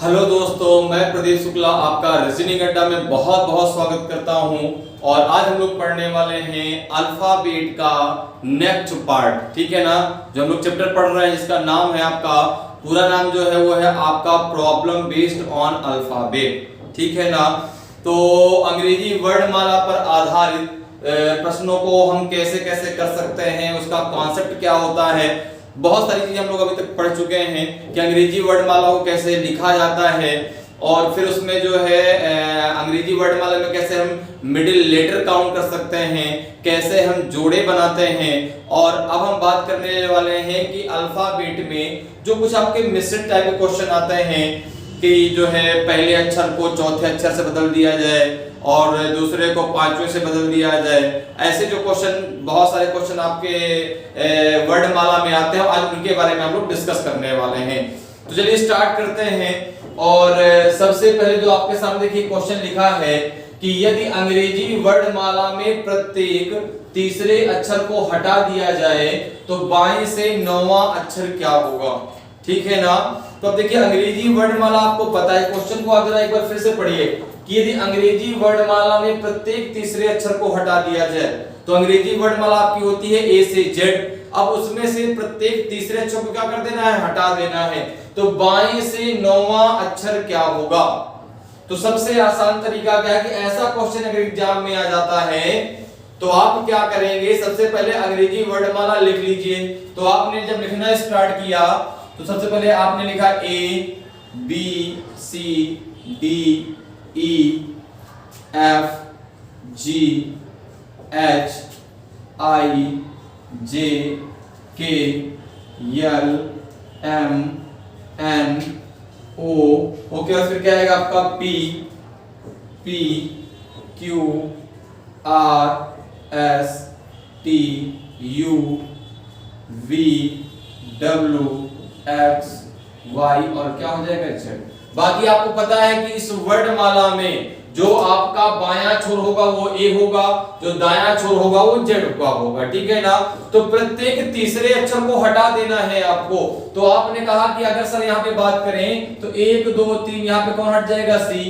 Hello दोस्तों, मैं प्रदीप शुक्ला आपका रीजनिंग अड्डा में बहुत बहुत स्वागत करता हूं। और आज हम लोग पढ़ने वाले हैं अल्फाबेट का नेक्स्ट पार्ट, ठीक है ना। जो हम लोग चैप्टर पढ़ रहे हैं इसका नाम है आपका, पूरा नाम जो है वो है आपका प्रॉब्लम बेस्ड ऑन अल्फाबेट, ठीक है ना। तो अंग्रेजी वर्णमाला पर आधारित प्रश्नों को हम कैसे कैसे कर सकते हैं, उसका कॉन्सेप्ट क्या होता है, बहुत सारी चीजें हम लोग अभी तक पढ़ चुके हैं कि अंग्रेजी वर्णमाला को कैसे लिखा जाता है और फिर उसमें जो है अंग्रेजी वर्णमाला में कैसे हम मिडिल लेटर काउंट कर सकते हैं, कैसे हम जोड़े बनाते हैं। और अब हम बात करने वाले हैं कि अल्फाबेट में जो कुछ आपके मिश्रित टाइप के क्वेश्चन आते हैं कि जो है पहले अक्षर को चौथे अक्षर से बदल दिया जाए और दूसरे को पांचवें से बदल दिया जाए, ऐसे जो क्वेश्चन, बहुत सारे क्वेश्चन आपके वर्णमाला में आते हैं, आज उनके बारे में हम लोग डिस्कस करने वाले हैं। तो चलिए स्टार्ट करते हैं। और सबसे पहले जो आपके सामने देखिए क्वेश्चन लिखा है कि यदि अंग्रेजी वर्णमाला में प्रत्येक तीसरे अक्षर को हटा दिया जाए तो बाएं से नौवां अक्षर क्या होगा, ठीक है ना। तो अब देखिए अंग्रेजी वर्णमाला आपको पता है, क्वेश्चन को आप जरा एक बार फिर से पढ़िए कि यदि अंग्रेजी वर्णमाला में प्रत्येक तीसरे अक्षर को हटा दिया जाए तो अंग्रेजी वर्णमाला आपकी होती है ए से जेड। अब उसमें से प्रत्येक तीसरे अक्षर को क्या कर देना है, हटा देना है। तो बाएं से नौवां अक्षर क्या होगा। तो सबसे आसान तरीका क्या है कि ऐसा क्वेश्चन अगर एग्जाम में आ जाता है तो आप क्या करेंगे, सबसे पहले अंग्रेजी वर्णमाला लिख लीजिए। तो आपने जब लिखना स्टार्ट किया तो सबसे पहले आपने लिखा A B C D E F G H I J K L M N O, okay. और फिर क्या आएगा आपका P P Q R S T U V W X Y और क्या हो जाएगा जेड। बाकी आपको पता है कि इस वर्णमाला में जो आपका बायां छोर होगा वो ए होगा, जो दायां छोर होगा वो जेड का होगा, ठीक है ना। तो प्रत्येक तीसरे अक्षर को हटा देना है आपको। तो आपने कहा कि अगर सर यहाँ पे बात करें तो 1 2 3 यहाँ पे कौन हट जाएगा सी,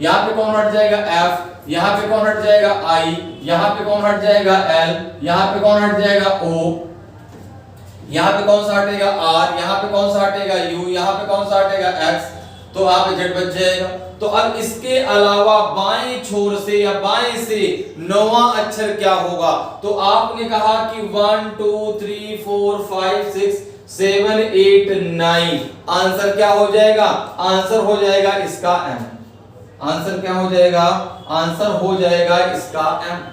यहाँ पे कौन हट जाएगा एफ, यहाँ पे कौन हट जाएगा आई, यहाँ पे कौन हट जाएगा एल, यहाँ पे कौन हट जाएगा ओ, यहाँ पे कौन सा हटेगा आर, यहाँ पे कौन सा हटेगा यू, यहाँ पे कौन सा हटेगा एक्स, तो आप जेड बच जाएगा। तो अब इसके अलावा बाएं छोर से या बाएं से नौवां अक्षर क्या होगा। तो आपने कहा कि 1 2 3 4 5 6 7 8 9, आंसर क्या हो जाएगा, आंसर हो जाएगा इसका एम। आंसर क्या हो जाएगा, आंसर हो जाएगा इसका एम,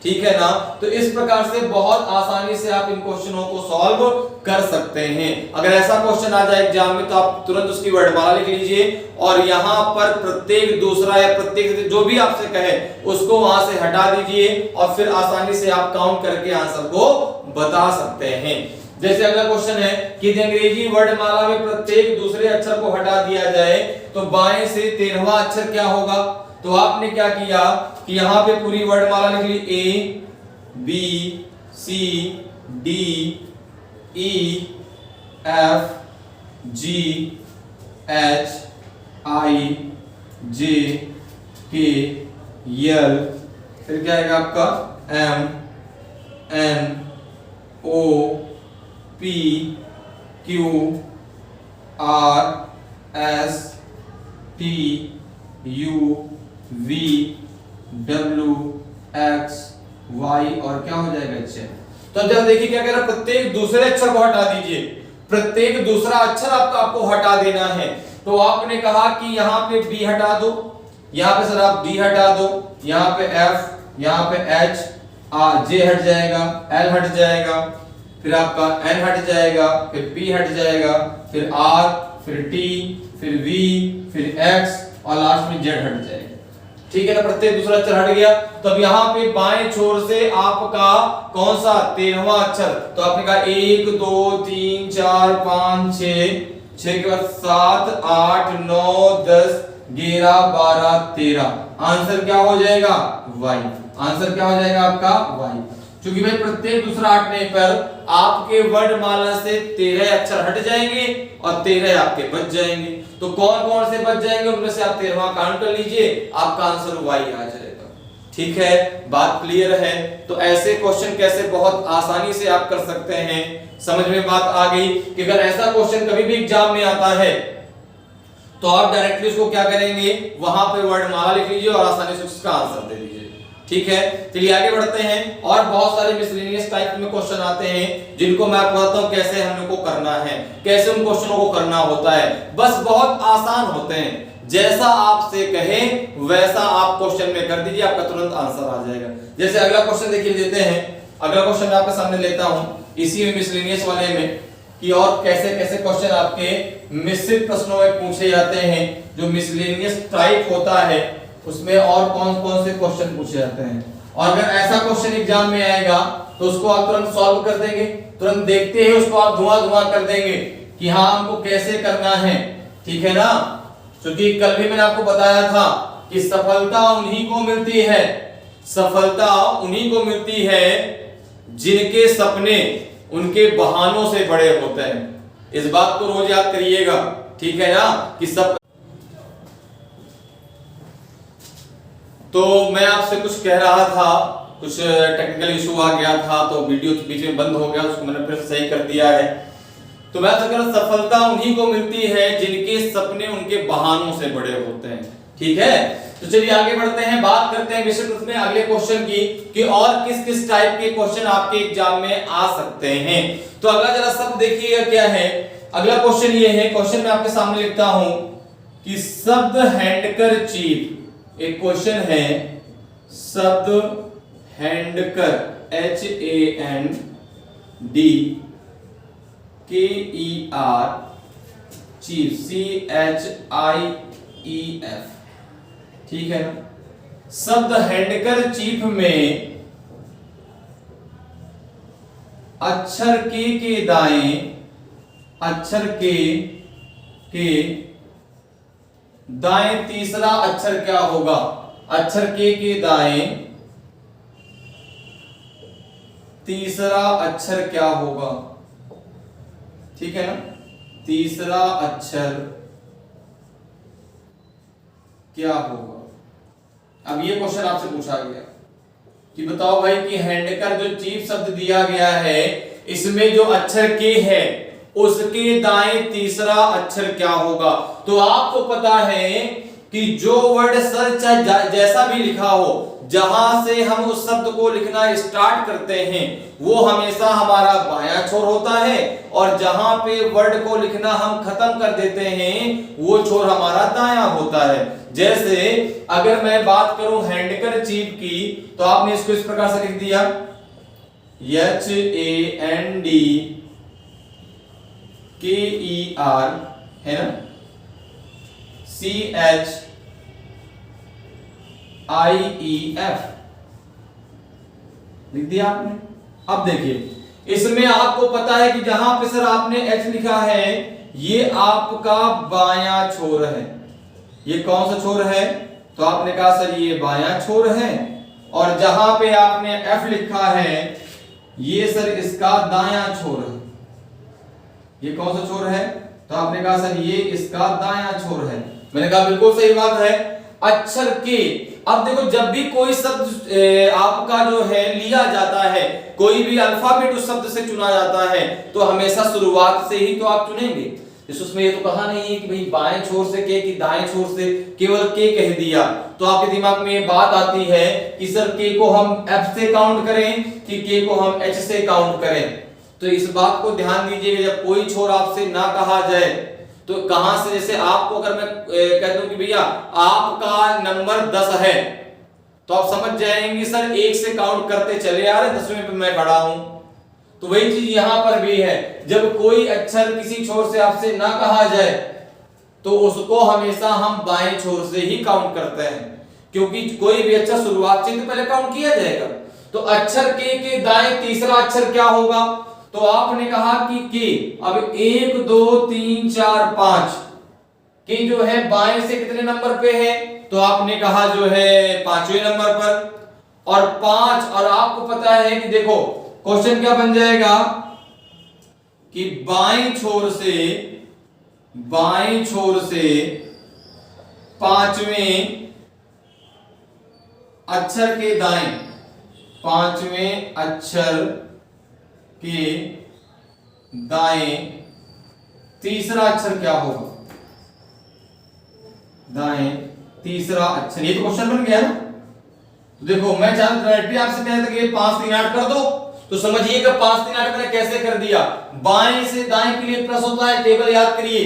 ठीक है ना। तो इस प्रकार से बहुत आसानी से आप इन क्वेश्चनों को सॉल्व कर सकते हैं। अगर ऐसा क्वेश्चन आ जाए एग्जाम में तो आप तुरंत उसकी वर्णमाला लिख लीजिए और यहां पर प्रत्येक दूसरा या प्रत्येक जो भी आपसे कहे उसको वहां से हटा दीजिए और फिर आसानी से आप काउंट करके आंसर को बता सकते हैं। जैसे अगला क्वेश्चन है कि अंग्रेजी वर्णमाला में प्रत्येक दूसरे अक्षर को हटा दिया जाए तो बाएं से 13वां अक्षर क्या होगा। तो आपने क्या किया कि यहां पे पूरी वर्णमाला लिख ली, A B C D E F G H I J K L, फिर क्या आएगा आपका M N O P Q R S T U V W X Y और क्या हो जाएगा जेड। तो जब देखिए क्या कह रहा है, प्रत्येक दूसरे अक्षर को हटा दीजिए, प्रत्येक दूसरा अक्षर आपको हटा देना है। तो आपने कहा कि यहाँ पे बी हटा दो, यहाँ पे सर आप डी हटा दो, यहाँ पे एफ, यहाँ पे एच, जे हट जाएगा, एल हट जाएगा, फिर आपका एन हट जाएगा, फिर पी हट जाएगा, फिर आर, फिर टी, फिर वी, फिर एक्स और लास्ट में जेड हट जाएगा, ठीक है ना। प्रत्येक दूसरा अक्षर हट गया। तो अब यहाँ पे बाएं छोर से आपका कौन सा 13वां अक्षर, तो आपने कहा 1 2 3 4 5 6 के बाद 7 8 9 10 11 12 13, आंसर क्या हो जाएगा वाई। आंसर क्या हो जाएगा आपका वाई। क्योंकि भाई प्रत्येक दूसरा हटने पर आपके वर्णमाला से 13 अक्षर हट जाएंगे और 13 आपके बच जाएंगे। तो कौन कौन से बच जाएंगे उनमें से आप 13वां काउंट कर लीजिए, आपका आंसर वाई आ जाएगा। ठीक है, बात क्लियर है। तो ऐसे क्वेश्चन कैसे बहुत आसानी से आप कर सकते हैं, समझ में बात आ गई कि अगर ऐसा क्वेश्चन कभी भी एग्जाम में आता है तो आप डायरेक्टली उसको क्या करेंगे, वहां पे वर्णमाला लिख लीजिए और आसानी से उसका आंसर दे दीजिए। ठीक है, चलिए आगे बढ़ते हैं। और बहुत सारे मिसलेनियस टाइप में क्वेश्चन आते हैं जिनको मैं आपको बताता हूं कैसे हम लोग को करना है, कैसे उन क्वेश्चनों को करना होता है। बस बहुत आसान होते हैं, जैसा आपसे कहे वैसा आप क्वेश्चन में कर दीजिए, आपका तुरंत आंसर आ जाएगा। जैसे अगला क्वेश्चन देखिए लेते हैं, अगला क्वेश्चन मैं आपके सामने लेता हूं इसी में मिसलेनियस वाले में कि और कैसे कैसे क्वेश्चन आपके मिश्रित प्रश्नों में पूछे जाते हैं। जो मिसलेनियस टाइप होता है उसमें और कौन कौन से क्वेश्चन पूछे जाते हैं, और अगर ऐसा क्वेश्चन एग्जाम में आएगा तो उसको आप तुरंत सॉल्व कर देंगे, तुरंत देखते ही उसको आप धुआं कर देंगे कि हाँ हमको कैसे करना है। ठीक है ना, क्योंकि कल भी मैंने आपको बताया था कि सफलता उन्हीं को मिलती है, सफलता उन्हीं को मिलती है जिनके सपने उनके बहानों से बड़े होते हैं। इस बात को रोज याद करिएगा। ठीक है ना, कि सब तो मैं आपसे कुछ कह रहा था, कुछ टेक्निकल इशू आ गया था तो वीडियो बीच में बंद हो गया, उसको मैंने फिर सही कर दिया है। तो मैं कह रहा सफलता उन्हीं को मिलती है जिनके सपने उनके बहानों से बड़े होते हैं। ठीक है, तो चलिए आगे बढ़ते हैं, बात करते हैं विषय में अगले क्वेश्चन की कि और किस किस टाइप के क्वेश्चन आपके एग्जाम में आ सकते हैं। तो अगला जरा सब देखिएगा क्या है। अगला क्वेश्चन ये है, क्वेश्चन मैं आपके सामने लिखता हूं कि शब्द हैंडकरचीफ, एक क्वेश्चन है शब्द हैंडकर HANDKER चीफ CHIEF। ठीक है ना, शब्द हैंडकरचीफ में अक्षर के दाएं, अक्षर के दाएं तीसरा अक्षर क्या होगा, अक्षर के दाएं तीसरा अक्षर क्या होगा। ठीक है ना, तीसरा अक्षर क्या होगा। अब ये क्वेश्चन आपसे पूछा गया कि बताओ भाई कि हैंडकर जो चीफ शब्द दिया गया है इसमें जो अक्षर के है उसके दाएं तीसरा अक्षर क्या होगा। तो आपको पता है कि जो वर्ड सर्च जैसा भी लिखा हो, जहां से हम उस शब्द को लिखना स्टार्ट करते हैं वो हमेशा हमारा बायां छोर होता है, और जहां पे वर्ड को लिखना हम खत्म कर देते हैं वो छोर हमारा दायां होता है। जैसे अगर मैं बात करूं हैंडकरचीफ की तो आपने इसको इस प्रकार से लिख दिया HANDKER है ना, CHIEF लिख दिया आपने। अब देखिए इसमें आपको पता है कि जहां पे सर आपने H लिखा है ये आपका बायां छोर है। ये कौन सा छोर है, तो आपने कहा सर ये बायां छोर है, और जहां पे आपने F लिखा है ये सर इसका दायां छोर है। ये कौन सा छोर है, तो आपने कहा सर ये इसका दायां छोर है। मैंने कहा बिल्कुल सही बात है। अक्षर के, अब देखो जब भी कोई शब्द आपका जो है लिया जाता है, कोई भी अल्फाबेट उस शब्द से चुना जाता है तो हमेशा शुरुआत से ही तो आप चुनेंगे। उसमें ये तो कहा नहीं है कि भाई बाएं छोर से के कि दाएं छोर से, केवल के कह दिया तो आपके दिमाग में ये बात आती है कि सर के को हम F से काउंट करें कि के को हम H से काउंट करें। तो इस बात को ध्यान दीजिएगा, जब कोई छोर आपसे ना कहा जाए तो कहां से, जैसे आपको अगर मैं कह दूं कि भैया आपका नंबर 10 है तो आप समझ जाएंगे सर 1 से काउंट करते चले आ रहे, 10वें पे मैं खड़ा हूं। तो वही चीज यहां पर भी है, जब कोई अक्षर किसी छोर से आपसे ना कहा जाए तो उसको हमेशा हम बाएं छोर से ही काउंट करते हैं, क्योंकि कोई भी अक्षर शुरुआत से तो पहले काउंट किया जाएगा। तो अक्षर के दाएं तीसरा अक्षर क्या होगा, तो आपने कहा कि के, अब 1 2 3 4 5 के जो है बाएं से कितने नंबर पे है, तो आपने कहा जो है 5वें नंबर पर, और 5, और आपको पता है कि देखो क्वेश्चन क्या बन जाएगा कि बाएं छोर से 5वें अक्षर के दाएं, 5वें अक्षर के दाएं तीसरा अक्षर क्या होगा? दाएं तीसरा अक्षर, ये तो क्वेश्चन बन गया ना। तो देखो मैं डायरेक्टली आपसे कह रहा था कि 5 3 8 कर दो, तो समझिए कि 5 3 8 मैंने कैसे कर दिया। बाएं से दाएं के लिए प्लस होता है, टेबल याद करिए,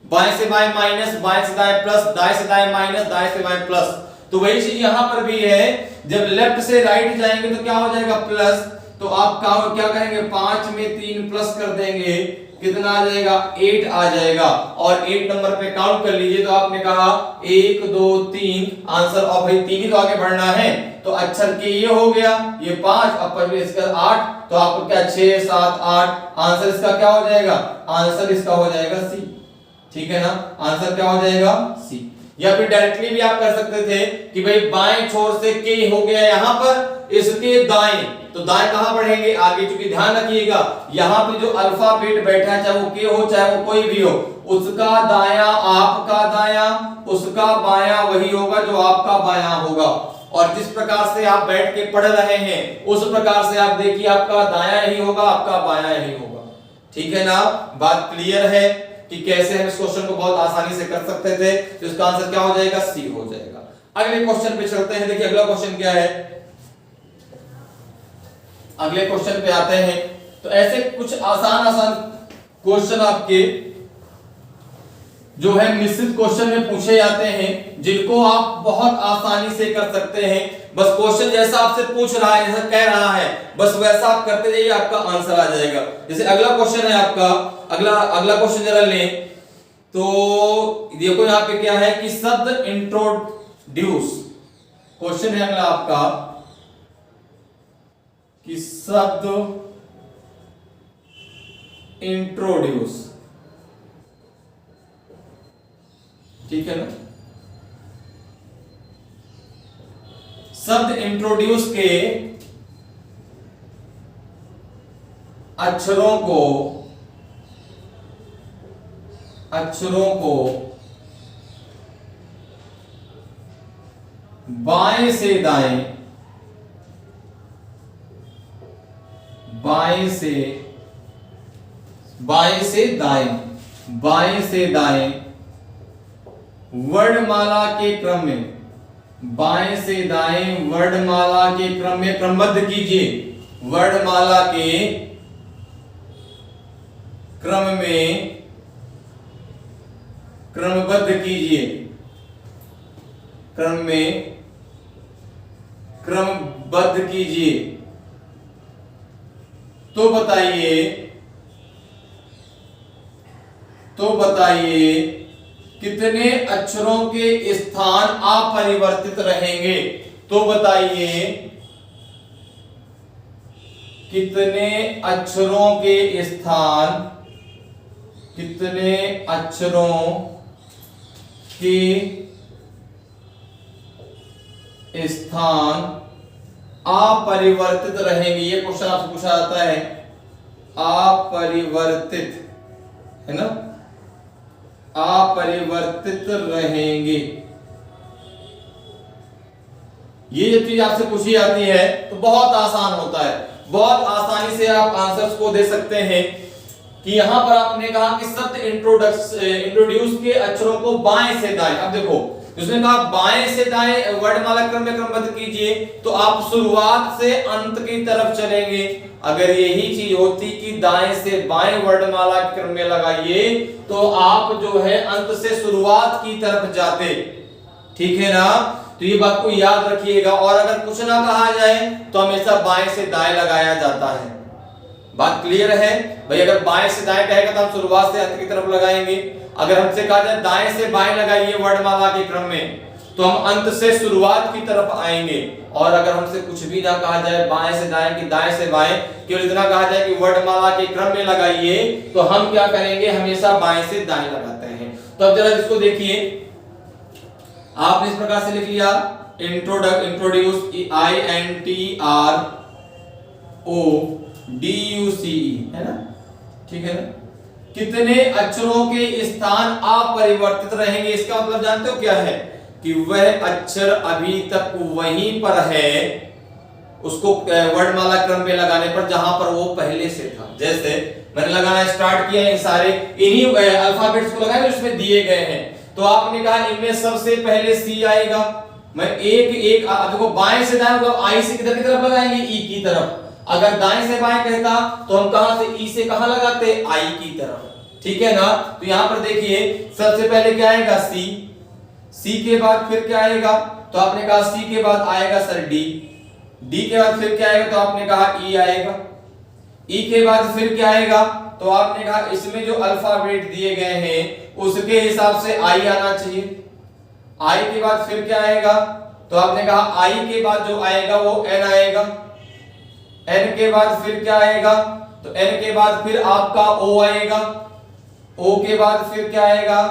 बाएं से बाएं माइनस, बाएं से दाएं प्लस, दाएं से दाएं माइनस, दाएं से बाएं प्लस। तो वही चीज यहां पर भी है, जब लेफ्ट से राइट जाएंगे तो क्या हो जाएगा? प्लस। तो आप क्या करेंगे? 5 में 3 प्लस कर देंगे, कितना आ जाएगा? 8 आ जाएगा। और 8 नंबर पे काउंट कर लीजिए, तो आपने कहा 1 2 3 आंसर, और भाई 3 ही तो आगे बढ़ना है, तो अक्षर के ये हो गया, ये 5, अब इसका 8, तो आपको क्या 6 7 8 आंसर इसका क्या हो जाएगा? आंसर इसका हो जाएगा सी। ठीक है ना, आंसर क्या हो जाएगा? सी। या फिर डायरेक्टली भी आप कर सकते थे कि भाई बाएं छोर से के हो गया यहां पर, इसके दाएं, तो दाएं कहां बढ़ेंगे? आगे। क्योंकि ध्यान रखिएगा यहां पे जो अल्फाबेट बैठा है, चाहे वो के हो चाहे वो कोई भी हो, उसका दायां आपका दायां, उसका बायां वही होगा जो आपका बायां होगा। और जिस प्रकार से आप बैठ के पढ़ रहे हैं उस प्रकार से आप देखिए आपका दायां ही होगा, आपका बायां ही होगा। ठीक है ना, बात क्लियर है कि कैसे हम इस क्वेश्चन को बहुत आसानी से कर सकते थे। तो इसका आंसर क्या हो जाएगा? सी हो जाएगा। अगले क्वेश्चन पे चलते हैं। देखिए अगला क्वेश्चन क्या है, अगले क्वेश्चन पे आते हैं। तो ऐसे कुछ आसान क्वेश्चन आपके जो है मिश्रित क्वेश्चन में पूछे जाते हैं, जिनको आप बहुत आसानी से कर सकते हैं। बस क्वेश्चन जैसा आपसे पूछ रहा है, जैसा कह रहा है, बस वैसा आप करते जाइए, आपका आंसर आ जाएगा। जैसे अगला क्वेश्चन है आपका, अगला क्वेश्चन जरा लें, तो देखो यहाँ पे क्या है कि शब्द इंट्रोड्यूस, क्वेश्चन है अगला आपका कि शब्द इंट्रोड्यूस। ठीक है ना, शब्द इंट्रोड्यूस के अक्षरों को बाएं से दाएं, बाएं से दाएं वर्णमाला के क्रम में, बाएं से दाएं वर्णमाला के क्रम में क्रमबद्ध कीजिए। वर्णमाला के क्रम में क्रमबद्ध कीजिए, क्रम में क्रमबद्ध कीजिए। तो बताइए कितने अक्षरों के स्थान अपरिवर्तित रहेंगे? तो बताइए कितने अक्षरों के स्थान, कितने अक्षरों के स्थान अपरिवर्तित रहेंगे? ये क्वेश्चन आपसे पूछा जाता है, अपरिवर्तित, है ना, अपरिवर्तित रहेंगे। ये जब चीज आपसे पूछी जाती है तो बहुत आसान होता है, बहुत आसानी से आप आंसर्स को दे सकते हैं। कि यहां पर आपने कहा कि शब्द इंट्रोड्यूस के अक्षरों को बाएं से दाएं, अब देखो उसने कहा बाएं से दाएं वर्णमाला क्रम में क्रमबद्ध कीजिए, तो आप शुरुआत से अंत की तरफ चलेंगे। अगर यही चीज होती कि दाएं से बाएं वर्णमाला क्रम में लगाइए, तो आप जो है अंत से शुरुआत की तरफ जाते। ठीक है ना, तो ये बात को याद रखिएगा। और अगर कुछ ना कहा जाए तो हमेशा बाएं से दाएं लगाया जाता है। बात क्लियर है भाई? अगर बाएं से दाएं कहेगा तो हम शुरुआत से अंत की तरफ लगाएंगे। अगर हमसे कहा जाए दाएं से बाएं लगाइए वर्णमाला के क्रम में, तो हम अंत से शुरुआत की तरफ आएंगे। और अगर हमसे कुछ भी ना कहा जाए बाएं से दाएं की दाएं से बाएं, केवल इतना कहा जाए कि वर्णमाला के क्रम में लगाइए, तो हम क्या करेंगे? हमेशा बाएं से दाएं लगाते हैं। तो अब जरा इसको देखिए, आपने इस प्रकार से लिख लिया इंट्रोड्यूस INTRODUCE है ना, ठीक है ना। कितने अक्षरों के स्थान अपरिवर्तित रहेंगे, इसका मतलब जानते हो क्या है कि वह अक्षर अभी तक वहीं पर है उसको वर्णमाला क्रम में लगाने पर जहां पर वो पहले से था। जैसे मैंने लगाना स्टार्ट किया, ये सारे इन्हीं अल्फाबेट्स को लगाए उसमें दिए गए हैं, तो आपने कहा इनमें सबसे पहले सी आएगा। मैं एक एक देखो बाएं से दाएं मतलब आई से किधर की तरफ लगाएंगे, ई की तरफ। अगर दाएं से बाएं कहता तो हम कहां से ई से कहां लगाते, आई की तरफ, ठीक है ना। तो यहां पर देखिए सबसे पहले क्या आएगा, सी। सी के बाद फिर क्या आएगा, तो आपने कहा सी के बाद आएगा सर डी। डी के बाद फिर क्या आएगा, तो आपने कहा ई आएगा। ई के बाद फिर क्या आएगा, तो आपने कहा इसमें जो अल्फाबेट दिए गए हैं उसके हिसाब से आई आना चाहिए। आई के बाद फिर क्या आएगा, तो आपने कहा आई के बाद जो आएगा वो एन आएगा। एन के बाद फिर क्या आएगा, तो एन के बाद फिर आपका ओ आएगा। ओ के बाद फिर क्या आएगा,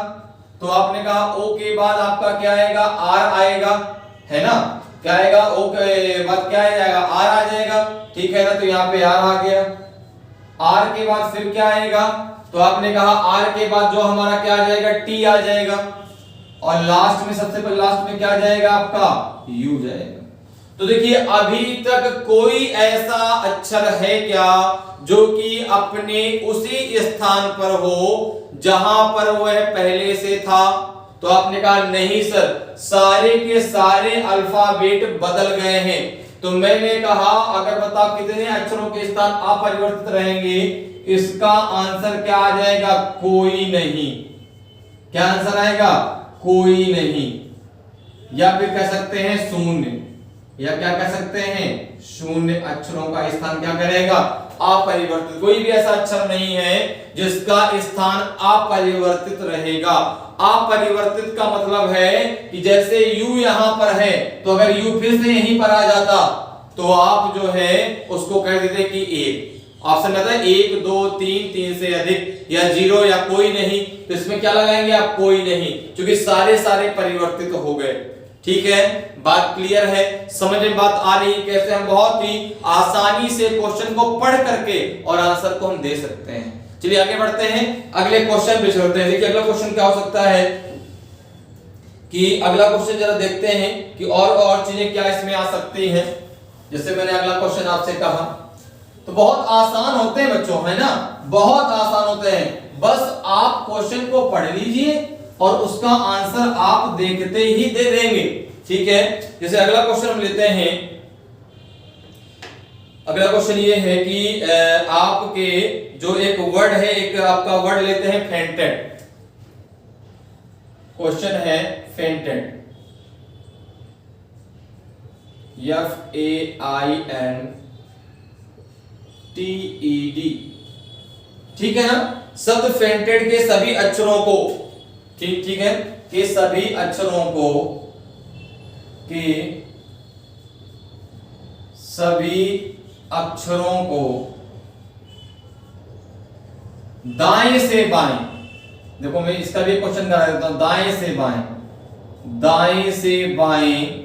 तो आपने कहा ओ के बाद आपका क्या आएगा, आर आएगा, है ना। क्या आएगा, ओ के बाद क्या आ जाएगा, आर आ जाएगा, ठीक है ना। तो यहाँ पे आर आ गया। आर के बाद फिर क्या आएगा, तो आपने कहा आर के बाद जो हमारा क्या आ जाएगा, टी आ जाएगा। और लास्ट में सबसे पहले लास्ट में क्या आ जाएगा आपका, यू जाएगा। तो देखिए अभी तक कोई ऐसा अक्षर है क्या जो कि अपने उसी स्थान पर हो जहां पर वह पहले से था, तो आपने कहा नहीं सर, सारे के सारे अल्फाबेट बदल गए हैं। तो मैंने कहा अगर बताओ कितने अक्षरों के स्थान अपरिवर्तित रहेंगे, इसका आंसर क्या आ जाएगा, कोई नहीं। क्या आंसर आएगा, कोई नहीं। या फिर कह सकते हैं शून्य, या क्या कह सकते हैं, शून्य अक्षरों का स्थान क्या करेगा, अपरिवर्तित। कोई भी ऐसा अक्षर नहीं है जिसका स्थान अपरिवर्तित रहेगा। अपरिवर्तित का मतलब है कि जैसे u यहां पर है, तो अगर u फिर से यहीं पर आ जाता तो आप जो है उसको कह देते कि एक। ऑप्शन में था 1 2 3 3 से अधिक, या 0 या कोई नहीं, तो इसमें क्या लगाएंगे आप, कोई नहीं, क्योंकि सारे सारे परिवर्तित हो गए। ठीक है, बात क्लियर है, समझ में बात आ रही है कैसे हम बहुत ही आसानी से क्वेश्चन को पढ़ करके और आंसर को हम दे सकते हैं। चलिए आगे बढ़ते हैं, अगले क्वेश्चन पे चलते हैं। देखिए अगला क्वेश्चन क्या हो सकता है कि अगला क्वेश्चन जरा देखते हैं कि और चीजें क्या इसमें आ सकती हैं। जैसे मैंने अगला क्वेश्चन आपसे कहा, तो बहुत आसान होते हैं बच्चों, है ना, बहुत आसान होते हैं। बस आप क्वेश्चन को पढ़ लीजिए और उसका आंसर आप देखते ही दे देंगे। ठीक है, जैसे अगला क्वेश्चन हम लेते हैं। अगला क्वेश्चन ये है कि आपके जो एक वर्ड है, एक आपका वर्ड लेते हैं फेंटेड। क्वेश्चन है फेंटेड, FAINTED, ठीक है ना। शब्द फेंटेड के सभी अक्षरों को, ठीक है, के सभी अक्षरों को, के सभी अक्षरों को दाएं से बाएं, देखो मैं इसका भी क्वेश्चन करा देता हूं, दाएं से बाएं, दाएं से बाएं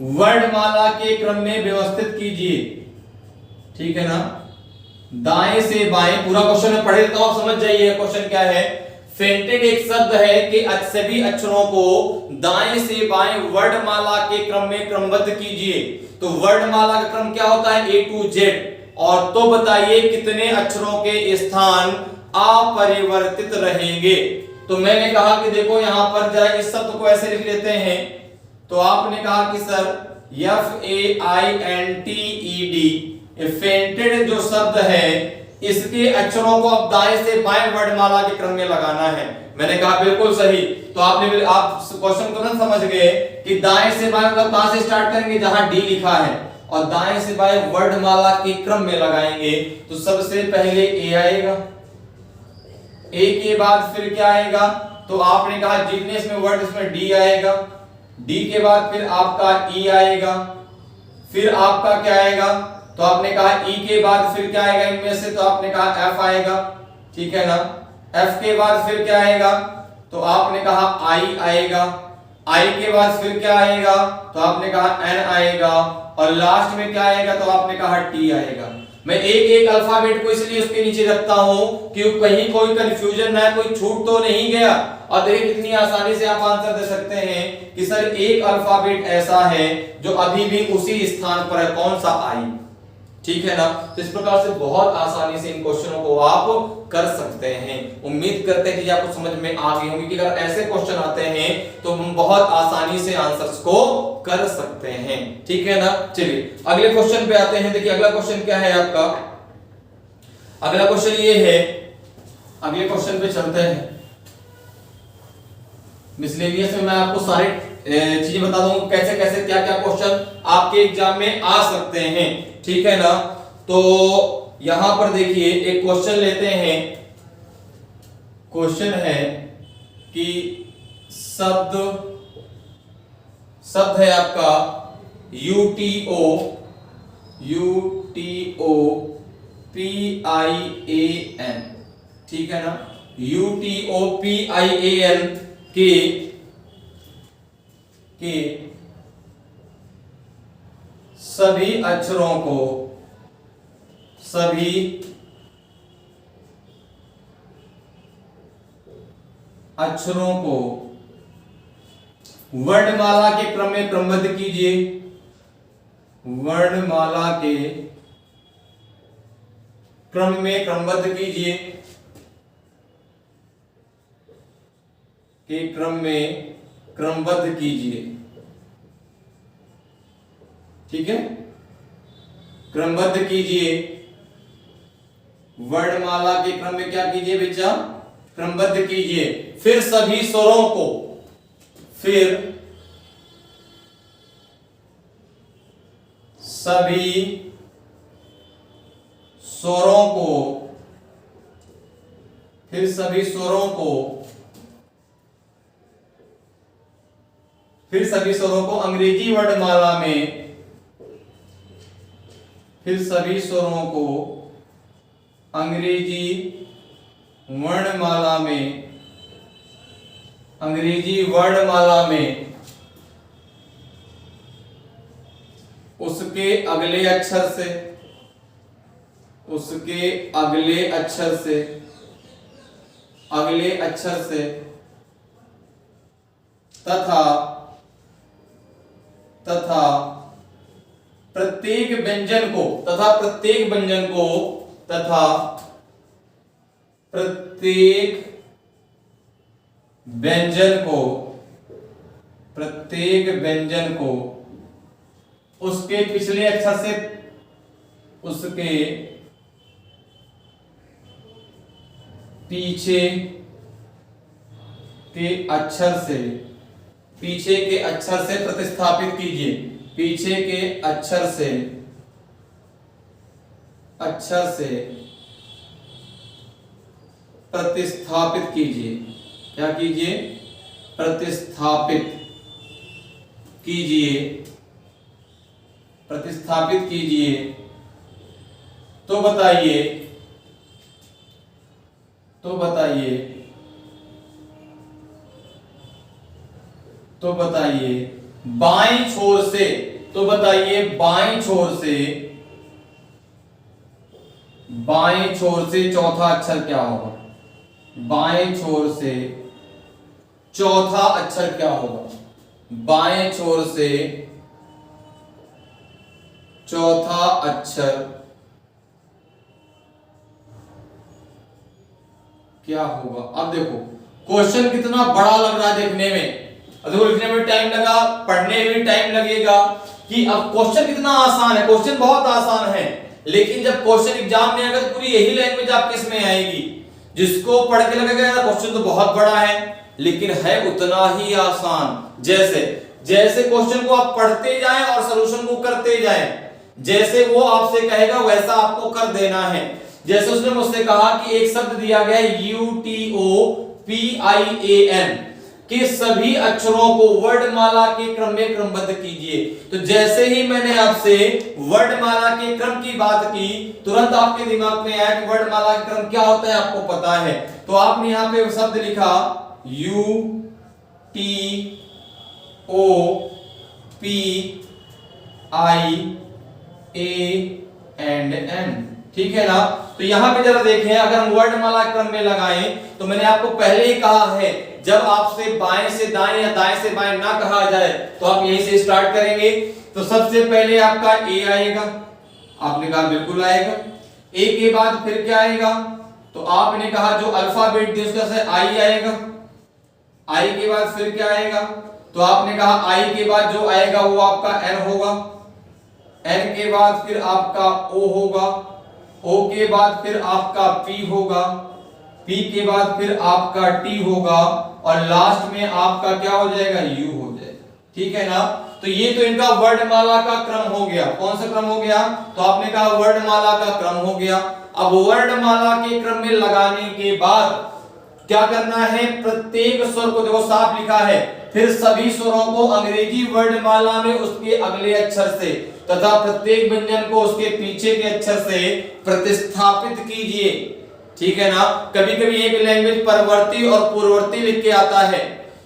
वर्णमाला के क्रम में व्यवस्थित कीजिए। ठीक है ना, दाएं से बाएं, पूरा क्वेश्चन में पढ़े देता हूं, आप समझ जाइए क्वेश्चन क्या है। फेंटेड एक शब्द है कि सभी अक्षरों को दाएं से बाएं वर्णमाला के क्रम में क्रमबद्ध कीजिए। तो वर्णमाला का क्रम क्या होता है, A to Z। और तो बताइए कितने अक्षरों के स्थान अपरिवर्तित रहेंगे। तो मैंने कहा कि देखो यहां पर जरा इस शब्द को ऐसे लिख लेते हैं। तो आपने कहा कि सर FAINTED, फेंटेड जो शब्द है इसके अक्षरों को अब दाएं से बाएं वर्णमाला के क्रम में लगाना है। मैंने कहा बिल्कुल सही। तो आप क्वेश्चन को ना समझ गए कि दाएं से बाएं मतलब कहां से स्टार्ट करेंगे, जहां डी लिखा है, और दाएं से बाएं वर्णमाला के क्रम में लगाएंगे। तो सबसे पहले ए आएगा, ए के बाद फिर क्या आएगा, तो आपने कहा जितने इसमें वर्ड इसमें डी आएगा, डी के बाद फिर आपका ई आएगा, फिर आपका क्या आएगा, तो आपने कहा ई के बाद फिर क्या आएगा इनमें से, तो आपने कहा एफ आएगा। ठीक है ना, एफ के बाद फिर क्या आएगा, तो आपने कहा आई आएगा। आई के बाद फिर क्या आएगा, तो आपने कहा एन आएगा, और लास्ट में क्या आएगा, तो आपने कहा टी आएगा। मैं एक एक अल्फाबेट को इसलिए उसके नीचे रखता हूं कि कहीं कोई कंफ्यूजन ना, कोई छूट तो नहीं गया। और देखिए कितनी आसानी से आप आंसर दे सकते हैं कि सर एक अल्फाबेट ऐसा है जो अभी भी उसी स्थान पर है, कौन सा, आई। ठीक है ना। तो इस प्रकार से बहुत आसानी से इन क्वेश्चनों को आप कर सकते हैं। उम्मीद करते हैं कि आपको समझ में आ गई होंगी कि अगर ऐसे क्वेश्चन आते हैं तो हम बहुत आसानी से आंसर्स को कर सकते हैं। ठीक है ना। चलिए अगले क्वेश्चन पे आते हैं। देखिए अगला क्वेश्चन क्या है आपका, अगला क्वेश्चन ये है, अगले क्वेश्चन पे चलते हैं। मिसलेनियस में मैं आपको सारे चीजें बता दूंगा कैसे कैसे क्या क्या क्वेश्चन आपके एग्जाम में आ सकते हैं। ठीक है ना। तो यहां पर देखिए एक क्वेश्चन लेते हैं। क्वेश्चन है कि शब्द है आपका यूटीओ PIAN। ठीक है ना। UTO PIAN के सभी अक्षरों को वर्णमाला के क्रम में क्रमबद्ध कीजिए। वर्णमाला के क्रम में क्रमबद्ध कीजिए, के क्रम में क्रमबद्ध कीजिए। ठीक है, क्रमबद्ध कीजिए। वर्णमाला के क्रम में क्या कीजिए बच्चा, क्रमबद्ध कीजिए। फिर सभी स्वरों को, फिर सभी स्वरों को, फिर सभी स्वरों को, फिर सभी स्वरों को अंग्रेजी वर्णमाला में, फिर सभी स्वरों को अंग्रेजी वर्णमाला में, अंग्रेजी वर्णमाला में उसके अगले अक्षर से, उसके अगले अक्षर से, अगले अक्षर से तथा प्रत्येक व्यंजन को, तथा प्रत्येक व्यंजन को, तथा प्रत्येक व्यंजन को, प्रत्येक व्यंजन को उसके पिछले अक्षर से, उसके पीछे के अक्षर से, पीछे के अक्षर से प्रतिस्थापित कीजिए। पीछे के अक्षर से, अक्षर से प्रतिस्थापित कीजिए। क्या कीजिए, प्रतिस्थापित कीजिए, प्रतिस्थापित कीजिए। तो बताइए, तो बताइए, तो बताइए बाईं छोर से, तो बताइए बाईं छोर से, बाईं छोर से चौथा अक्षर क्या होगा, बाएं छोर से चौथा अक्षर क्या होगा, बाएं छोर से चौथा अक्षर क्या होगा। अब देखो क्वेश्चन कितना बड़ा लग रहा है देखने में, देखो लिखने में टाइम लगा, पढ़ने में भी टाइम लगेगा कि अब क्वेश्चन कितना आसान है। क्वेश्चन बहुत आसान है, लेकिन जब क्वेश्चन एग्जाम में आएगा तो पूरी यही लैंग्वेज आपके इसमें आएगी, जिसको पढ़ के लगेगा क्वेश्चन तो बहुत बड़ा है, लेकिन है उतना ही आसान। जैसे जैसे क्वेश्चन को आप पढ़ते जाएं और सॉल्यूशन को करते जाएं, जैसे वो आपसे कहेगा वैसा आपको कर देना है। जैसे उसने मुझसे कहा कि एक शब्द दिया गया है UTOPIAN के सभी अक्षरों को वर्णमाला के क्रम में क्रमबद्ध कीजिए। तो जैसे ही मैंने आपसे वर्णमाला के क्रम की बात की, तुरंत आपके दिमाग में आया कि वर्णमाला का क्रम क्या होता है, आपको पता है। तो आपने यहां पे शब्द लिखा O P I A and N, ठीक है ना। तो यहां पे जरा देखें, अगर हम वर्णमाला क्रम में लगाएं तो मैंने आपको पहले ही कहा है, जब आपसे बाएं से दाएं या दाएं से बाएं ना कहा जाए तो आप यहीं से स्टार्ट करेंगे। तो सबसे पहले आपका ए आएगा, आपने कहा बिल्कुल आएगा। ए के बाद फिर क्या आएगा, तो आपने कहा जो अल्फाबेट थी उसका से आई आएगा। आई के बाद फिर क्या आएगा, तो आपने कहा आई के बाद जो आएगा वो आपका एन होगा। एन के बाद फिर आपका ओ होगा। ओ के बाद फिर आपका पी होगा। पी के बाद फिर आपका टी होगा और लास्ट में आपका क्या हो जाएगा, यू हो जाएगा, ठीक है ना। तो ये तो इनका वर्णमाला का क्रम हो गया। कौन सा क्रम हो गया, तो आपने कहा वर्णमाला का क्रम हो गया। अब वर्णमाला के क्रम में लगाने के बाद क्या करना है, प्रत्येक स्वर को, देखो साफ लिखा है, फिर सभी स्वरों को अंग्रेजी वर्णमाला में उसके अगले अक्षर से तथा प्रत्येक व्यंजन को उसके पीछे के अक्षर से प्रतिस्थापित कीजिए, ठीक है ना। कभी कभी एक लैंग्वेज परवर्ती और पूर्ववर्ती लिख के आता है,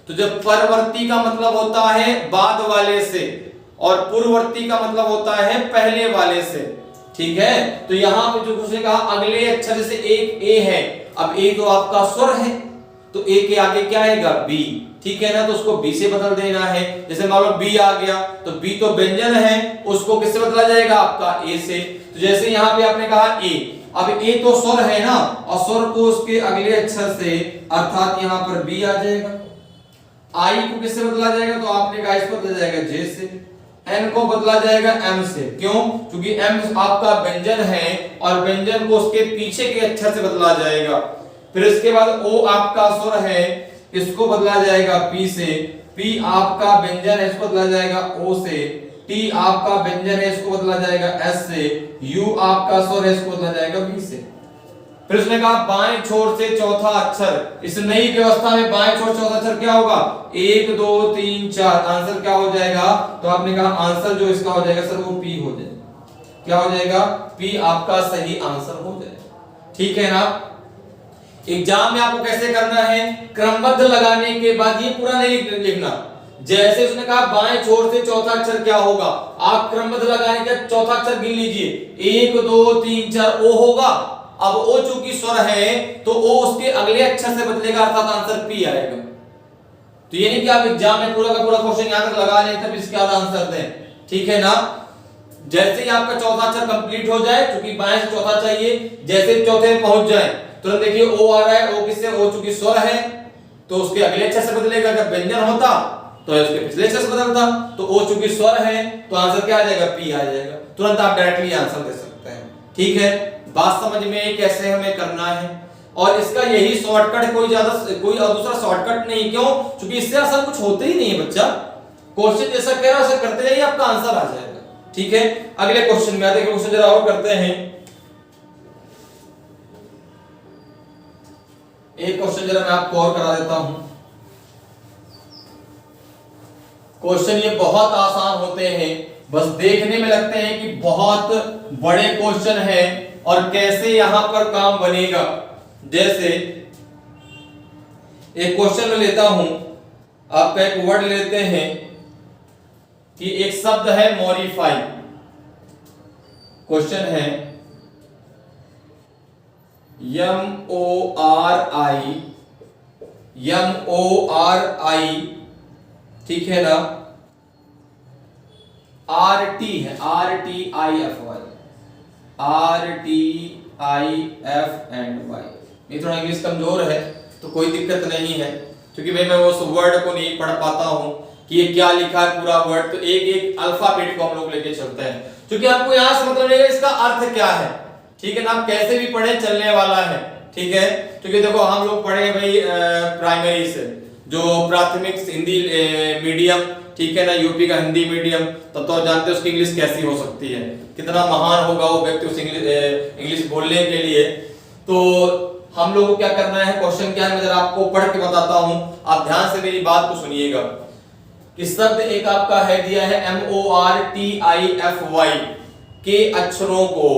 तो जब परवर्ती का मतलब होता है बाद वाले से और पूर्ववर्ती का मतलब होता है पहले वाले से, ठीक है। तो यहां पे जो उसने कहा अगले अक्षर से एक ए है, अब ए तो आपका स्वर है, तो ए के आगे क्या आएगा, बी, ठीक है ना। तो उसको बी से बदल देना है। जैसे मान लो बी आ गया, तो बी तो व्यंजन है, उसको किससे बदला जाएगा, आपका ए से। तो जैसे यहां पे आपने कहा ए, अब ए तो स्वर है ना, और स्वर को उसके अगले अक्षर से, अर्थात यहां पर बी आ जाएगा। आई को किससे बदला जाएगा, तो आपने कहा इसको बदला जाएगा जे से। एन को बदला जाएगा एम से, क्यों, क्योंकि एम आपका व्यंजन है और व्यंजन को उसके पीछे के अक्षर से बदला जाएगा। फिर इसके बाद ओ आपका स्वर है, इसको बदला जाएगा पी से। पी आपका व्यंजन है, इसको बदला जाएगा ओ से। टी आपका व्यंजन है, इसको बदला जाएगा एस से। यू आपका स्वर है, इसको बदला जाएगा बी से। फिर उसने कहा बाएं छोर से चौथा अक्षर, इस नई व्यवस्था में बाएं छोर चौथा अक्षर क्या होगा, 1 2 3 4, आंसर क्या हो जाएगा, तो आपने कहा आंसर जो इसका हो जाएगा सर वो पी हो जाएगा। क्या हो जाएगा, पी आपका सही आंसर हो जाएगा, ठीक है ना। एग्जाम में आपको कैसे करना है, क्रमबद्ध लगाने के बाद ये पूरा नहीं लिखना। जैसे उसने कहा बाएं छोर से चौथा अक्षर क्या होगा, आप क्रमबद्ध लगाने के चौथा अक्षर गिन लीजिए, 1 2 3 4 ओ होगा। अब ओ चूंकि स्वर है तो ओ उसके अगले अक्षर से बदलेगा, अर्थात आंसर पी आएगा। तो ये नहीं कि आप एग्जाम में पूरा का पूरा क्वेश्चन यहां तक लगा लें तब इसके बाद आंसर दें, ठीक है ना। जैसे ही आपका चौथा अक्षर कंप्लीट हो जाए, क्योंकि बाएं से चौथा चाहिए, जैसे चौथे में पहुंच जाए तुरंत देखिए ओ आ रहा है। ओ किससे, ओ चूंकि स्वर है तो उसके अगले अक्षर से बदलेगा। जब व्यंजन होता तो उसके पिछले अक्षर से बदलता, तो ओ चूंकि स्वर है तो आंसर क्या आ जाएगा, पी आ जाएगा। तुरंत आप डायरेक्टली आंसर दे सकते हैं, ठीक है। बात समझ में कैसे हमें करना है, और इसका यही शॉर्टकट, कोई दूसरा शॉर्टकट नहीं। क्यों, क्योंकि इससे आसान कुछ होते ही नहीं है बच्चा। क्वेश्चन जैसा कह रहा है वैसा करते जाइए, आपका आंसर आ जाएगा, ठीक है। अगले क्वेश्चन में आते हैं, क्वेश्चन जरा और करते हैं। एक क्वेश्चन जरा मैं आपको और करा देता हूं। क्वेश्चन ये बहुत आसान होते हैं, बस देखने में लगते हैं कि बहुत बड़े क्वेश्चन है और कैसे यहां पर काम बनेगा। जैसे एक क्वेश्चन में लेता हूं, आपका एक वर्ड लेते हैं कि एक शब्द है मॉडिफाई। क्वेश्चन है MORI, ठीक है ना। RT है, RTIFY, ये थोड़ा इंग्लिश कमजोर है तो कोई दिक्कत नहीं है, क्योंकि भाई मैं उस वर्ड को नहीं पढ़ पाता हूं कि ये क्या लिखा है पूरा वर्ड। तो एक एक अल्फाबेट को हम लोग लेके चलते हैं, क्योंकि आपको यहां से मतलब नहीं इसका अर्थ क्या है, ठीक है ना। आप कैसे भी पढ़े चलने वाला है, ठीक है। क्योंकि देखो हम लोग पढ़े भाई प्राइमरी से, जो प्राथमिक हिंदी मीडियम, ठीक है ना, यूपी का हिंदी मीडियम, तब तो जानते हो उसकी इंग्लिश कैसी हो सकती है, कितना महान होगा वो व्यक्ति उस इंग्लिश बोलने के लिए। तो हम लोग को क्या करना है, क्वेश्चन क्या है मैं जरा आपको पढ़ के बताता हूं, आप ध्यान से मेरी बात को सुनिएगा। इस शब्द एक आपका है दिया है MORTIFY के अक्षरों को,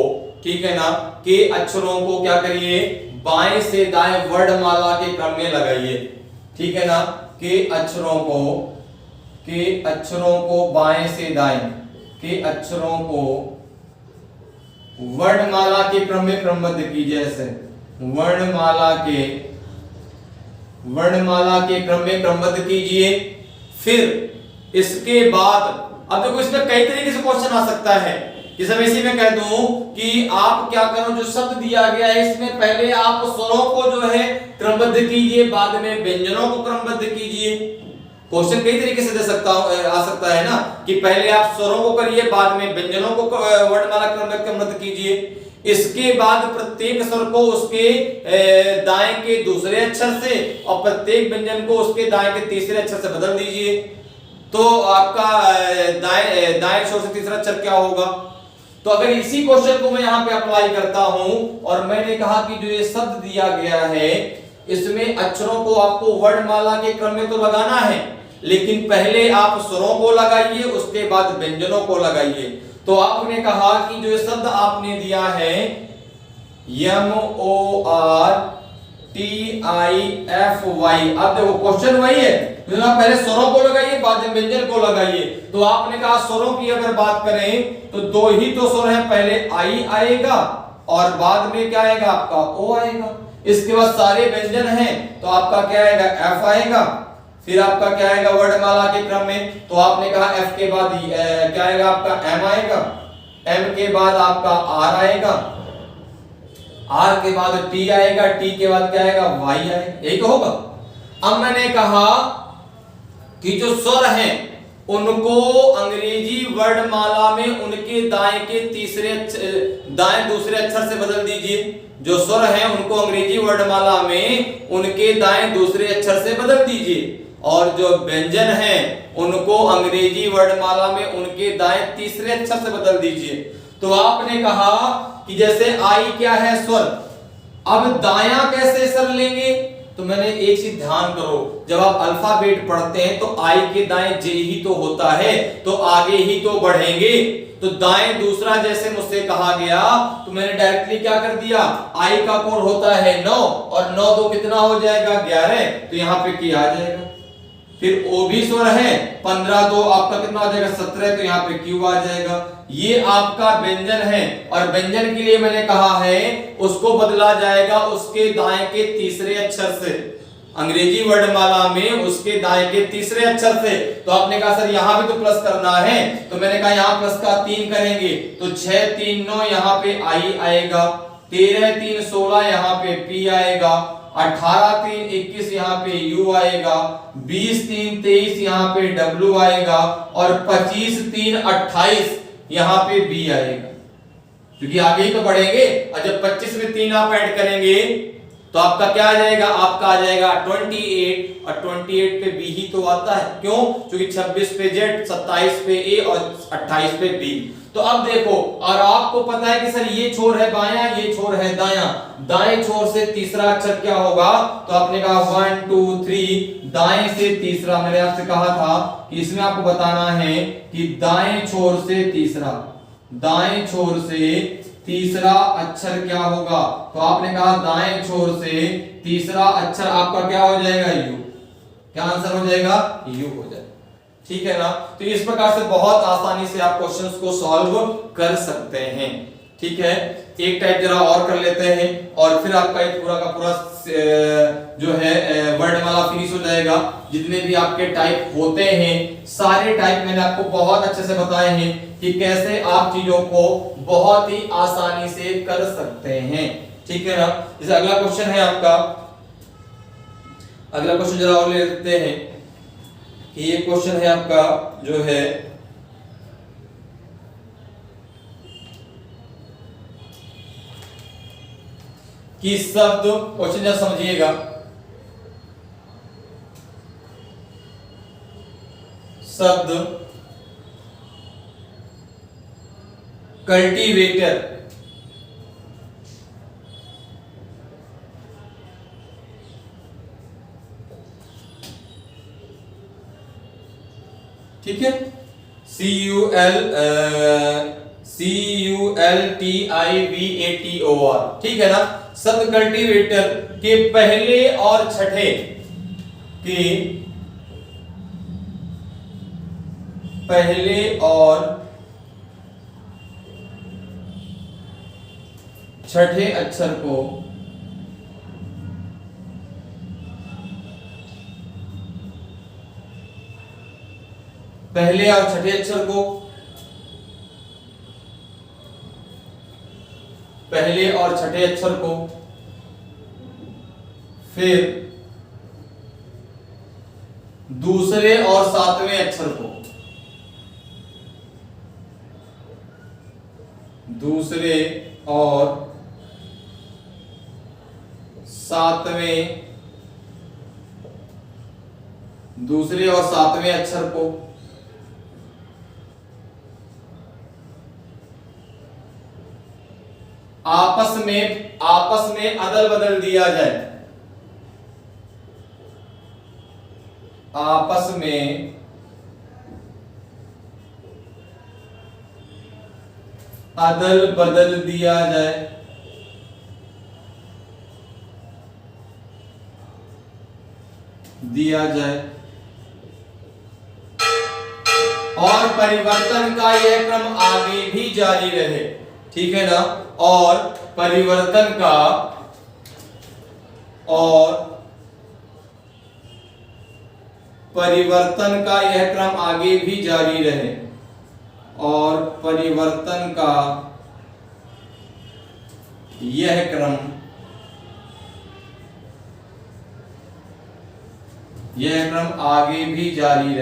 ठीक है ना, के अक्षरों को क्या करिए, बाएं से दाएं वर्णमाला के क्रम में लगाइए, ठीक है ना। के अक्षरों को के अक्षरों को बाएं से दाएं, के अक्षरों को वर्णमाला के क्रम में क्रमबद्ध कीजिए। ऐसे वर्णमाला के क्रम में क्रमबद्ध कीजिए। फिर इसके बाद अब देखो इसमें कई तरीके से क्वेश्चन आ सकता है। जैसे मैं इसी में कह दूं कि आप क्या करो, जो शब्द दिया गया है इसमें पहले आप स्वरों को जो है क्रमबद्ध कीजिए, बाद में व्यंजनों को क्रमबद्ध कीजिए। क्वेश्चन कई तरीके से आ सकता है ना, कि पहले आप स्वरों को करिए, बाद में व्यंजनों को वर्णमाला क्रम में क्रमबद्ध कीजिए। इसके बाद प्रत्येक स्वर को उसके दाएं के दूसरे अक्षर से और प्रत्येक व्यंजन को उसके दाएं के तीसरे अक्षर से बदल दीजिए। तो आपका दाएं छोर से तीसरा अक्षर क्या होगा। तो अगर इसी क्वेश्चन को मैं यहाँ पे अप्लाई करता हूं और मैंने कहा कि जो ये शब्द दिया गया है इसमें अक्षरों को आपको वर्णमाला के क्रम में तो लगाना है, लेकिन पहले आप स्वरों को लगाइए, उसके बाद व्यंजनों को लगाइए। तो आपने कहा कि जो ये शब्द आपने दिया है MORTIFY, अब देखो क्वेश्चन वही है, आप पहले स्वरों को लगाइए, बाद में व्यंजन को लगाइए। तो आपने कहा स्वरों की अगर बात करें तो दो ही तो स्वर हैं, पहले आई आएगा और बाद में क्या आएगा आपका ओ आएगा। इसके बाद सारे व्यंजन हैं तो आपका क्या आएगा एफ आएगा, फिर आपका क्या आएगा वर्णमाला के क्रम में। तो आपने कहा एफ के बाद क्या आएगा आपका एम आएगा, एम के बाद आपका आर आएगा, आर के बाद टी आएगा, टी के बाद क्या आएगा वाई आएगा। यही तो होगा। अब मैंने कहा कि जो स्वर हैं उनको अंग्रेजी वर्णमाला में उनके दाएं दूसरे अक्षर से बदल दीजिए। जो स्वर हैं उनको अंग्रेजी वर्णमाला में उनके दाएं दूसरे अक्षर से बदल दीजिए, और जो व्यंजन हैं उनको अंग्रेजी वर्णमाला में उनके दाएं तीसरे अक्षर से बदल दीजिए। तो आपने कहा कि जैसे आई क्या है स्वर, अब दायां कैसे स्वर लेंगे। तो मैंने एक चीज ध्यान करो, जब आप अल्फाबेट पढ़ते हैं तो आई के दाएं जे ही तो होता है, तो आगे ही तो बढ़ेंगे। तो दाएं दूसरा जैसे मुझसे कहा गया तो मैंने डायरेक्टली क्या कर दिया, आई का कोड होता है 9 और 9 दो कितना हो जाएगा 11, तो यहाँ पे क्या आ जाएगा। फिर ओ भी स्वर है 15 दो आपका कितना हो जाएगा 17, तो यहाँ पे क्यू आ जाएगा। ये आपका व्यंजन है और व्यंजन के लिए मैंने कहा है उसको बदला जाएगा उसके दाएं के तीसरे अक्षर से, अंग्रेजी वर्णमाला में उसके दाएं के तीसरे अक्षर से। तो आपने कहा सर यहां भी तो प्लस करना है, तो मैंने कहा यहां प्लस का 3 करेंगे तो 6 3 9 यहां पे आई आएगा, 13 3 16 यहां पे पी आएगा, 18 3 21 यहाँ पे U आएगा, 20 3 23 यहाँ पे W आएगा और 25 3 28 यहाँ पे B आएगा, क्योंकि आगे ही तो बढ़ेंगे। और जब 25 में 3 आप ऐड करेंगे तो आपका क्या आ जाएगा, आपका आ जाएगा 28 और 28 पे B ही तो आता है। क्यों? क्योंकि 26 पे Z, 27 पे A और 28 पे B। तो अब देखो, और आपको पता है कि सर ये छोर है बायां, ये छोर है दायां, दाएं छोर से तीसरा अक्षर क्या होगा, तो आपने कहा 1 2 3 दाएं से तीसरा। मैंने आपसे कहा था कि इसमें आपको बताना है कि दाएं छोर से तीसरा, दाएं छोर से तीसरा अक्षर क्या होगा, तो आपने कहा दाएं छोर से तीसरा अक्षर आपका क्या हो जाएगा U। क्या आंसर हो जाएगा U हो जाएगा। ठीक है ना। तो इस प्रकार से बहुत आसानी से आप क्वेश्चंस को सॉल्व कर सकते हैं। ठीक है, एक टाइप जरा और कर लेते हैं और फिर आपका एक पूरा का पूरा जो है वर्णमाला फिनिश हो जाएगा। जितने भी आपके टाइप होते हैं सारे टाइप मैंने आपको बहुत अच्छे से बताए हैं कि कैसे आप चीजों को बहुत ही आसानी से कर सकते हैं। ठीक है ना। जैसे अगला क्वेश्चन है आपका, अगला क्वेश्चन जरा और ले लेते हैं कि ये क्वेश्चन है आपका जो है कि शब्द, क्वेश्चन जरा समझिएगा, शब्द कल्टीवेटर ठीक है, CULTIVATOR, ठीक है ना। शब्द कल्टीवेटर के पहले और छठे के पहले और छठे अक्षर को पहले और छठे अक्षर को पहले और छठे अक्षर को फिर दूसरे और सातवें अक्षर को दूसरे और सातवें अक्षर को आपस में अदल बदल दिया जाए। आपस में अदल बदल दिया जाए। और परिवर्तन का यह क्रम आगे भी जारी रहे। ठीक है ना। और परिवर्तन का यह क्रम आगे भी जारी रहे। और परिवर्तन का यह क्रम आगे भी जारी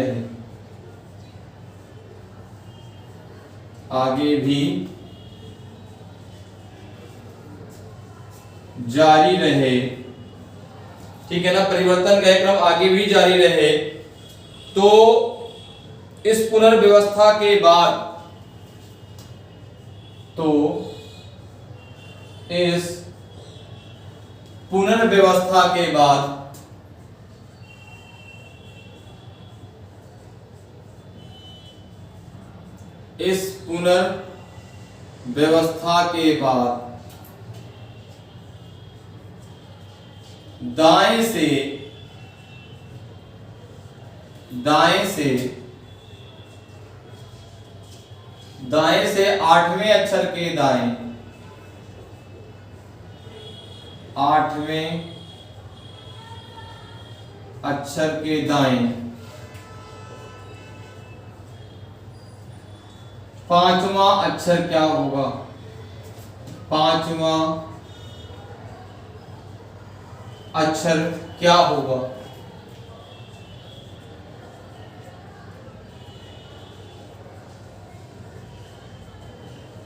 रहे। ठीक है ना। परिवर्तन का यह क्रम आगे भी जारी रहे। तो इस पुनर्व्यवस्था के बाद दाएं से आठवें अक्षर के दाएं पांचवा अक्षर क्या होगा? पांचवा अक्षर क्या होगा?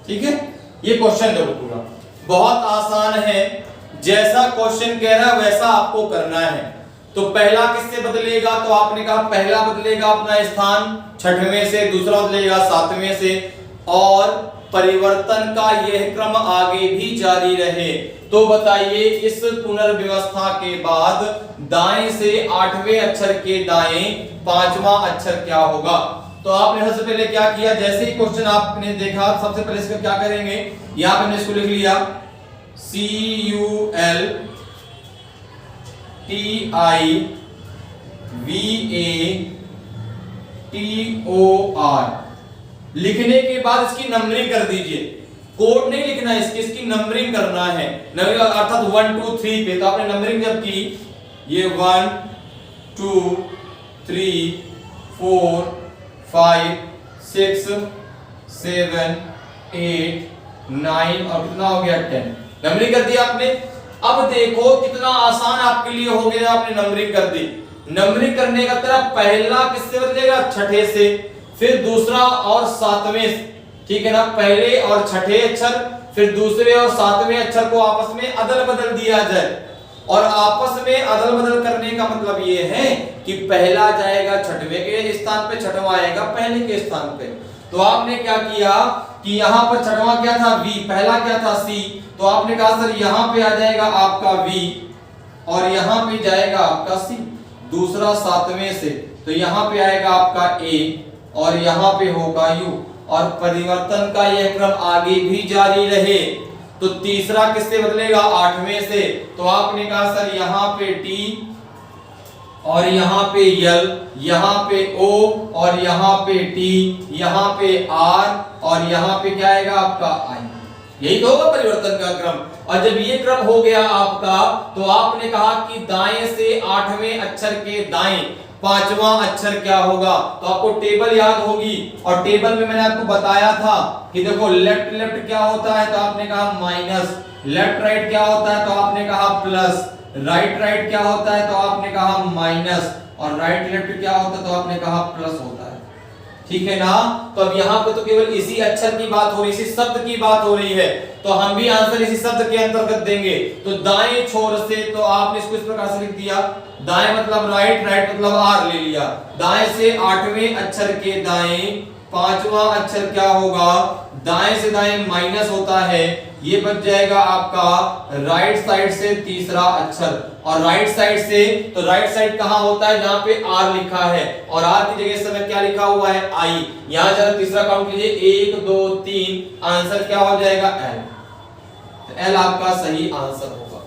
ठीक है। ये क्वेश्चन देखो पूरा बहुत आसान है। जैसा क्वेश्चन कह रहा है वैसा आपको करना है। तो पहला किससे बदलेगा? तो आपने कहा पहला बदलेगा अपना स्थान छठवें से, दूसरा बदलेगा सातवें से, और परिवर्तन का यह क्रम आगे भी जारी रहे। तो बताइए इस पुनर्व्यवस्था के बाद दाएं से आठवें अक्षर के दाएं पांचवा अक्षर क्या होगा? तो आपने सबसे पहले क्या किया? जैसे ही क्वेश्चन आपने देखा सबसे पहले इसका क्या करेंगे? यहां पे हमने इसको लिख लिया CULTIVATOR। लिखने के बाद इसकी नंबरिंग कर दीजिए। कोड नहीं लिखना है, इसकी नंबरिंग करना है। नंबरिंग अर्थात 1 2 3 पे। तो आपने नंबरिंग जब की ये 1 2 3 4 5 6 7 8 9 और कितना हो गया 10। नंबरिंग कर दिया आपने। अब देखो कितना आसान आपके लिए हो गया। आपने नंबरिंग कर दी। नंबरिंग करने का तरह पहला किससे बदलेगा? छठे से, फिर दूसरा और सातवें। ठीक है ना। पहले और छठे अक्षर, फिर दूसरे और सातवें अक्षर को आपस में अदल बदल दिया जाए। और आपस में अदल बदल करने का मतलब ये है कि पहला जाएगा छठवें के स्थान पे, छठवां आएगा पहले के स्थान पे। तो आपने क्या किया कि यहाँ पर छठवां क्या था? V, पहला क्या था? C। तो आपने कहा सर यहाँ पे आ जाएगा आपका V और यहाँ पे जाएगा आपका C। दूसरा सातवें से, तो यहाँ पे आएगा आपका A और यहाँ पे होगा U। और परिवर्तन का यह क्रम आगे भी जारी रहे। तो तीसरा किससे बदलेगा? आठवें से। तो आपने कहा सर यहाँ पे T और यहाँ पे L, यहाँ पे O और यहाँ पे T, यहाँ पे R और यहाँ पे क्या आएगा आपका I। यही तो होगा परिवर्तन का क्रम। और जब ये क्रम हो गया आपका, तो आपने कहा कि दाएं से 8वें अक्षर के दाएं 5वां अक्षर क्या होगा। तो आपको टेबल याद होगी, और टेबल में मैंने आपको बताया था कि देखो लेफ्ट लेफ्ट क्या होता है, तो आपने कहा माइनस, लेफ्ट राइट क्या होता है, तो आपने कहा प्लस, राइट राइट क्या होता है, तो आपने कहा माइनस, और राइट लेफ्ट क्या होता है, तो आपने कहा प्लस होता है। ठीक है ना। तो अब यहाँ पे तो केवल इसी अक्षर की बात हो रही, इसी शब्द की बात हो रही है, तो हम भी आंसर इसी शब्द के अंतर्गत देंगे। तो दाएं छोर से, तो आपने इसको इस प्रकार से लिख दिया, दाएं मतलब राइट, राइट मतलब आर ले लिया। दाएं से 8वें अक्षर के दाएं 5वां अक्षर क्या होगा, दाएं से दाएं माइनस होता है, ये बच जाएगा आपका राइट साइड से तीसरा अक्षर। और राइट साइड से, तो राइट साइड कहां होता है, जहां पे आर लिखा है, और आर की जगह इस समय क्या लिखा हुआ है, आई। यहां जरा तीसरा काउंट कीजिए, 1 2 3, आंसर क्या हो जाएगा, एल। तो एल आपका सही आंसर होगा।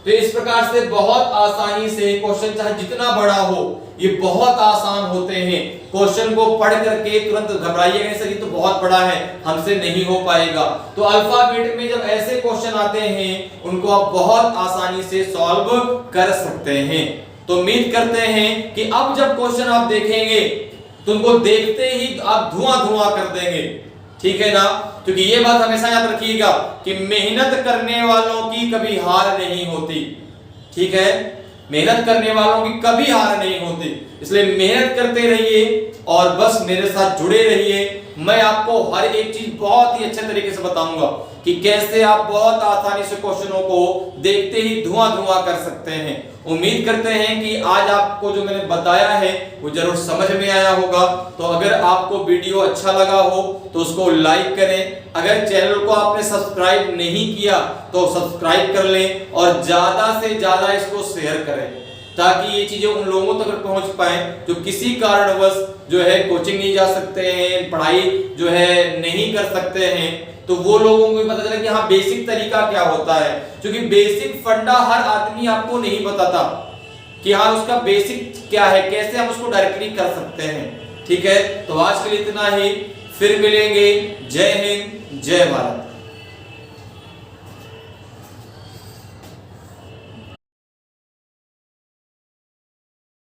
तो इस प्रकार से बहुत आसानी से क्वेश्चन, चाहे जितना बड़ा हो, ये बहुत आसान होते हैं। क्वेश्चन को पढ़ करके तुरंत घबराइएगा नहीं, सर ये तो बहुत बड़ा है, हमसे नहीं हो पाएगा। तो अल्फाबेट में जब ऐसे क्वेश्चन आते हैं, उनको आप बहुत आसानी से सॉल्व कर सकते हैं। तो उम्मीद करते हैं कि अब जब क्वेश्चन आप देखेंगे, तो उनको देखते ही आप धुआं धुआं कर देंगे। ठीक है ना। क्योंकि ये बात हमेशा याद रखिएगा कि मेहनत करने वालों की कभी हार नहीं होती। ठीक है, मेहनत करने वालों की कभी हार नहीं होती, इसलिए मेहनत करते रहिए और बस मेरे साथ जुड़े रहिए। मैं आपको हर एक चीज बहुत ही अच्छे तरीके से बताऊंगा कि कैसे आप बहुत आसानी से क्वेश्चनों को देखते ही धुआं धुआं कर सकते हैं। उम्मीद करते हैं कि आज आपको जो मैंने बताया है वो जरूर समझ में आया होगा। तो अगर आपको वीडियो अच्छा लगा हो तो उसको लाइक करें। अगर चैनल को आपने सब्सक्राइब नहीं किया तो सब्सक्राइब कर लें, और ज्यादा से ज्यादा इसको शेयर करें, ताकि ये चीजें उन लोगों तक पहुंच पाए जो किसी कारणवश जो है कोचिंग नहीं जा सकते हैं, पढ़ाई जो है नहीं कर सकते हैं। तो वो लोगों को भी पता चला कि हाँ बेसिक तरीका क्या होता है, क्योंकि बेसिक फंडा हर आदमी आपको नहीं बताता कि हाँ उसका बेसिक क्या है, कैसे हम उसको डायरेक्टली कर सकते हैं। ठीक है, तो आज के लिए इतना ही, फिर मिलेंगे। जय हिंद, जय भारत।